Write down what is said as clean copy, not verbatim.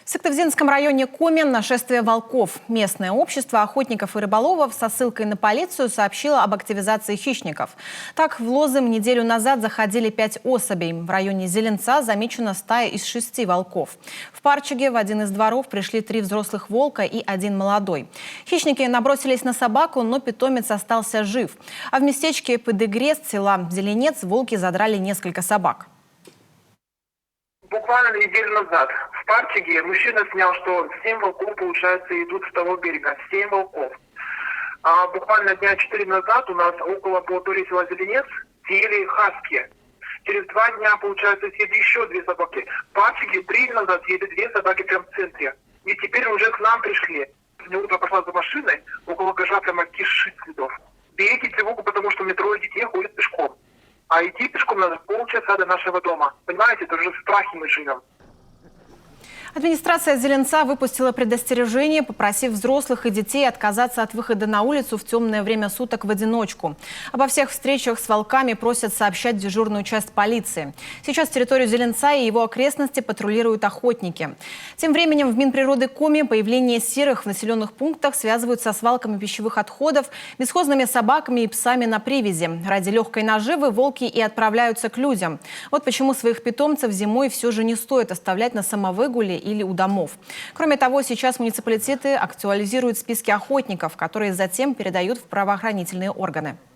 В Сыктывзинском районе Коми нашествие волков. Местное общество охотников и рыболовов со ссылкой на полицию сообщило об активизации хищников. Так, в Лозым неделю назад заходили 5 особей. В районе Зеленца замечена стая из 6 волков. В Парчиге в один из дворов пришли 3 взрослых волка и 1 молодой. Хищники набросились на собаку, но питомец остался жив. А в местечке Пыдыгрест села Зеленец волки задрали несколько собак. Буквально неделю назад в Парчиге мужчина снял, что 7 волков, получается, идут с того берега. 7 волков. А буквально дня 4 назад у нас около амбулатории села Зеленец съели хаски. Через 2 дня, получается, съели еще 2 собаки. В Парчиге 3 дня назад съели 2 собаки прямо в центре. И теперь уже к нам пришли. Сегодня утром пошла за машиной, около гаража прямо кишит следов. Берите тревогу, потому что метро детей ходят пешком. А идти пешком надо полчаса до нашего дома. Понимаете, это уже в страхе мы живем. Администрация Зеленца выпустила предостережение, попросив взрослых и детей отказаться от выхода на улицу в темное время суток в одиночку. Обо всех встречах с волками просят сообщать в дежурную часть полиции. Сейчас территорию Зеленца и его окрестности патрулируют охотники. Тем временем в Минприроды Коми появление серых в населенных пунктах связывают со свалками пищевых отходов, бесхозными собаками и псами на привязи. Ради легкой наживы волки и отправляются к людям. Вот почему своих питомцев зимой все же не стоит оставлять на самовыгуле или у домов. Кроме того, сейчас муниципалитеты актуализируют списки охотников, которые затем передают в правоохранительные органы.